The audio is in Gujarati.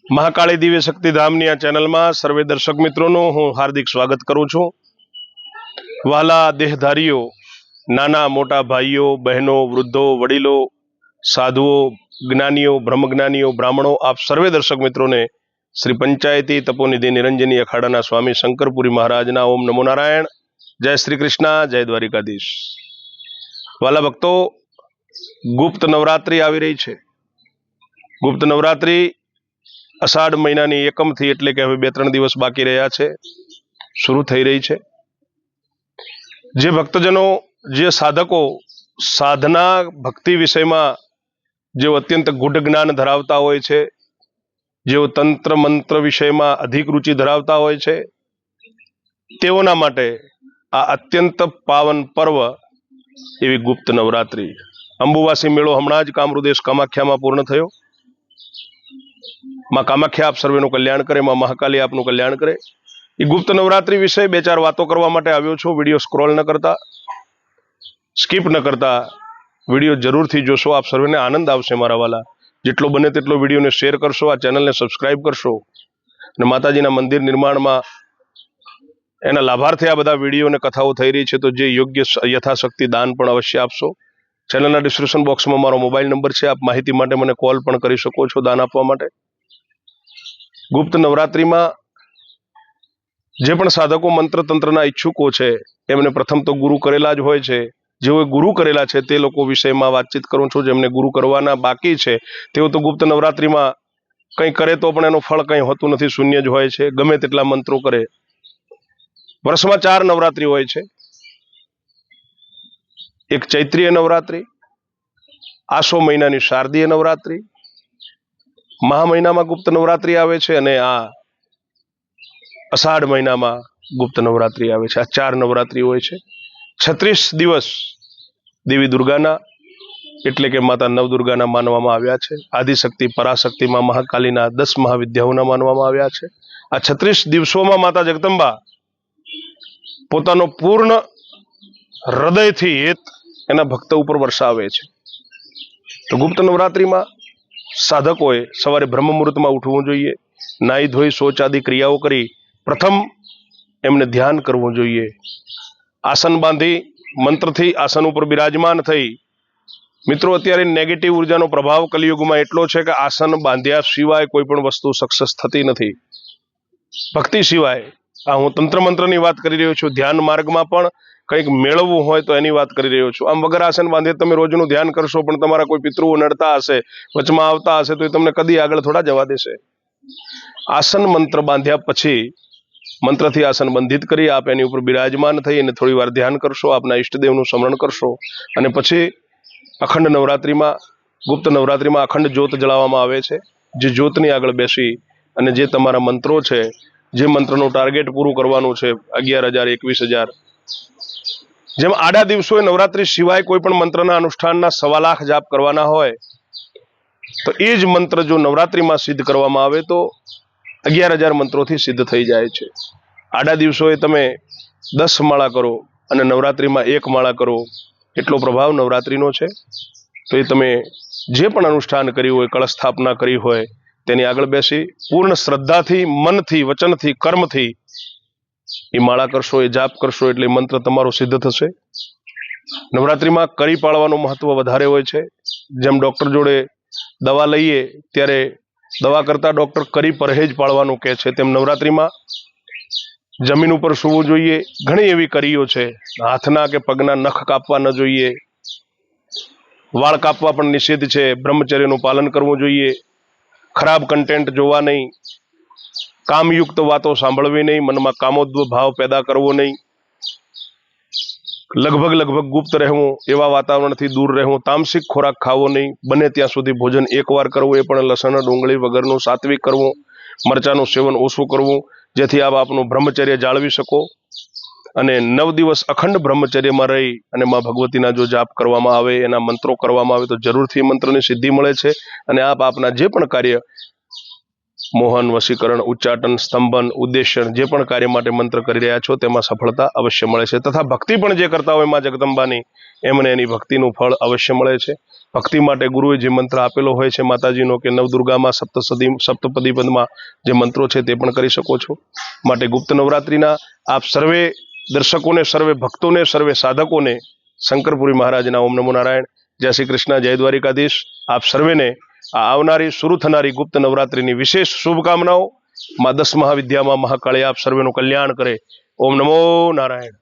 મહાકાળી દિવ્ય શક્તિધામની આ ચેનલમાં સર્વે દર્શક મિત્રોનું હું હાર્દિક સ્વાગત કરું છું। વહાલા દેહધારીઓ, નાના મોટા ભાઈઓ, બહેનો, વૃદ્ધો, વડીલો, સાધુઓ, જ્ઞાનીઓ, બ્રહ્મજ્ઞાનીઓ, બ્રાહ્મણો, આપ સર્વે દર્શક મિત્રોને શ્રી પંચાયતી તપોનિધિ નિરંજની અખાડાના સ્વામી શંકરપુરી મહારાજના ઓમ નમો નારાયણ। જય શ્રી કૃષ્ણ, જય દ્વારિકાધીશ। વાલા ભક્તો, ગુપ્ત નવરાત્રી આવી રહી છે। ગુપ્ત નવરાત્રી અષાઢ મહિનાની એકમથી એટલે કે હવે 2-3 દિવસ બાકી રહ્યા છે, શરૂ થઈ રહી છે। જે ભક્તજનો, જે સાધકો સાધના ભક્તિ વિષયમાં જેઓ અત્યંત ગુઢ જ્ઞાન ધરાવતા હોય છે, જેઓ તંત્ર મંત્ર વિષયમાં અધિક રુચિ ધરાવતા હોય છે, તેઓના માટે આ અત્યંત પાવન પર્વ એવી ગુપ્ત નવરાત્રી। અંબુવાસી મેળો હમણાં જ કામરૂદેશ કામાખ્યામાં પૂર્ણ થયો। માં કામાખ્યા આપ સર્વેનું કલ્યાણ કરે, માં મહાકાલી આપનું કલ્યાણ કરે। એ ગુપ્ત નવરાત્રી વિશે 2-4 વાતો કરવા માટે આવ્યો છું। વિડીયો સ્ક્રોલ ન કરતા, સ્કીપ ન કરતા વિડીયો જરૂરથી જોશો, આપ સર્વેને આનંદ આવશે મારા વાલા। જેટલો બને તેટલો વિડીયોને શેર કરશો, આ ચેનલને સબસ્ક્રાઇબ કરશો અને માતાજીના મંદિર નિર્માણમાં એના લાભાર્થે આ બધા વિડીયો અને કથાઓ થઈ રહી છે, તો જે યોગ્ય યથાશક્તિ દાન પણ અવશ્ય આપશો। ચેનલના ડિસ્ક્રિપ્શન બોક્સમાં મારો મોબાઈલ નંબર છે, આપ માહિતી માટે મને કોલ પણ કરી શકો છો દાન આપવા માટે। ગુપ્ત નવરાત્રીમાં જે પણ સાધકો મંત્ર તંત્રના ઈચ્છુકો છે એમને પ્રથમ તો ગુરુ કરેલા જ હોય છે। જેઓએ ગુરુ કરેલા છે તે લોકો વિષયમાં વાતચીત કરું છું। જેમને ગુરુ કરવાના બાકી છે તેઓ તો ગુપ્ત નવરાત્રીમાં કંઈ કરે તો પણ એનું ફળ કંઈ હોતું નથી, શૂન્ય જ હોય છે, ગમે તેટલા મંત્રો કરે। વર્ષમાં 4 નવરાત્રી હોય છે। એક ચૈત્રીય નવરાત્રી, આસો મહિનાની શારદીય નવરાત્રી, મહા મહિનામાં ગુપ્ત નવરાત્રી આવે છે અને આ અષાઢ મહિનામાં ગુપ્ત નવરાત્રી આવે છે। આ 4 નવરાત્રી હોય છે। 36 દિવસ દેવી દુર્ગાના એટલે કે માતા નવદુર્ગાના માનવામાં આવ્યા છે। આદિશક્તિ, પરાશક્તિ, માં મહાકાલીના 10 મહાવિદ્યાઓના માનવામાં આવ્યા છે। આ 36 દિવસોમાં માતા જગદંબા પોતાનો પૂર્ણ હૃદયથી હેત એના ભક્ત ઉપર વરસાવે છે। તો ગુપ્ત નવરાત્રીમાં સાધકોએ સવારે બ્રહ્મ મુહૂર્તમાં ઉઠવું જોઈએ, નાહી ધોઈ શૌચ આદિ ક્રિયાઓ કરી પ્રથમ એમને ધ્યાન કરવું જોઈએ। આસન બાંધી મંત્રથી આસન ઉપર બિરાજમાન થઈ, મિત્રો અત્યારે નેગેટિવ ઉર્જાનો પ્રભાવ કલિયુગમાં એટલો છે કે આસન બાંધ્યા સિવાય કોઈ પણ વસ્તુ સક્સેસ થતી નથી, ભક્તિ સિવાય। આ હું તંત્ર મંત્રની વાત કરી રહ્યો છું, ધ્યાન માર્ગમાં પણ કંઈક મેળવવું હોય તો એની વાત કરી રહ્યો છું। આમ વગર આસન બાંધે તમે રોજનું ધ્યાન કરશો પણ તમારા કોઈ પિતૃઓ નડતા હશે, વચમાં આવતા હશે તો એ તમને કદી આગળ થોડા જવા દેશે। આસન મંત્ર બાંધ્યા પછી મંત્રથી આસન બંધિત કરી આપ એની ઉપર બિરાજમાન થઈ અને થોડી વાર ધ્યાન કરશો, આપના ઈષ્ટદેવનું સ્મરણ કરશો અને પછી અખંડ નવરાત્રીમાં, ગુપ્ત નવરાત્રીમાં અખંડ જ્યોત જલાવવામાં આવે છે। જે જ્યોતની આગળ બેસી અને જે તમારા મંત્રો છે, જે મંત્રનું ટાર્ગેટ પૂરું કરવાનું છે 11,000, 21,000, જેમ આડા દિવસોએ નવરાત્રી સિવાય કોઈ પણ મંત્રના અનુષ્ઠાનના 1.25 લાખ જાપ કરવાના હોય તો એ જ મંત્ર જો નવરાત્રીમાં સિદ્ધ કરવામાં આવે તો 11,000 મંત્રોથી સિદ્ધ થઈ જાય છે। આડા દિવસોએ તમે 10 માળા કરો અને નવરાત્રીમાં 1 માળા કરો, એટલો પ્રભાવ નવરાત્રીનો છે। તો એ તમે જે પણ અનુષ્ઠાન કર્યું હોય, કળશ સ્થાપના કરી હોય, તેની આગળ બેસી પૂર્ણ શ્રદ્ધાથી, મનથી, વચનથી, કર્મથી એ માળા કરશો, એ જાપ કરશો એટલે મંત્ર તમારો સિદ્ધ થશે। નવરાત્રીમાં કરી પાળવાનું મહત્વ વધારે હોય છે। જેમ ડૉક્ટર જોડે દવા લઈએ ત્યારે દવા કરતાં ડૉક્ટર કરી પરહેજ પાળવાનું કહે છે, તેમ નવરાત્રીમાં જમીન ઉપર સૂવું જોઈએ। ઘણી એવી કરીઓ છે, હાથના કે પગના નખ કાપવા ન જોઈએ, વાળ કાપવા પણ નિષેધ છે, બ્રહ્મચર્યનું પાલન કરવું જોઈએ, ખરાબ કન્ટેન્ટ જોવા નહીં, કામયુક્ત વાતો સાંભળવી નહીં, મનમાં કામોદ્ભવ ભાવ પેદા કરવો નહીં, લગભગ ગુપ્ત રહેવું, એવા વાતાવરણથી દૂર રહેવું, તામસિક ખોરાક ખાવો નહીં, બને ત્યાં સુધી ભોજન એકવાર કરવું, એ પણ લસણ ડુંગળી વગરનું, સાત્વિક કરવું, મરચાનું સેવન ઓછું કરવું, જેથી આપ આપનું બ્રહ્મચર્ય જાળવી શકો અને 9 દિવસ અખંડ બ્રહ્મચર્યમાં રહી અને માં ભગવતીના જો જાપ કરવામાં આવે, એના મંત્રો કરવામાં આવે તો જરૂરથી મંત્રની સિદ્ધિ મળે છે અને આપ આપના જે પણ કાર્ય મોહન, વશીકરણ, ઉચ્ચાટન, સ્તંભન, ઉદ્દેશન જે પણ કાર્ય માટે મંત્ર કરી રહ્યા છો તેમાં સફળતા અવશ્ય મળે છે તથા ભક્તિ પણ જે કરતા હોય માં જગદંબાની એમને એની ભક્તિનું ફળ અવશ્ય મળે છે. ભક્તિ માટે ગુરુએ જે મંત્ર આપેલો હોય છે માતાજીનો કે નવદુર્ગામાં સપ્તપદી પદમાં જે મંત્રો છે તે પણ કરી શકો છો. માટે ગુપ્ત નવરાત્રિના આપ સર્વે દર્શકોને, સર્વે ભક્તોને, સર્વે સાધકોને શંકરપુરી મહારાજના ઓમ નમો નારાયણ. જય શ્રી કૃષ્ણ, જય દ્વારિકાધીશ. આપ સર્વેને આ આવનારી શરૂ થનારી ગુપ્ત નવરાત્રિની વિશેષ શુભકામનાઓ. માં 10 મહાવિદ્યામાં મહાકાળી આપ સર્વેનું કલ્યાણ કરે. ઓમ નમો નારાયણ.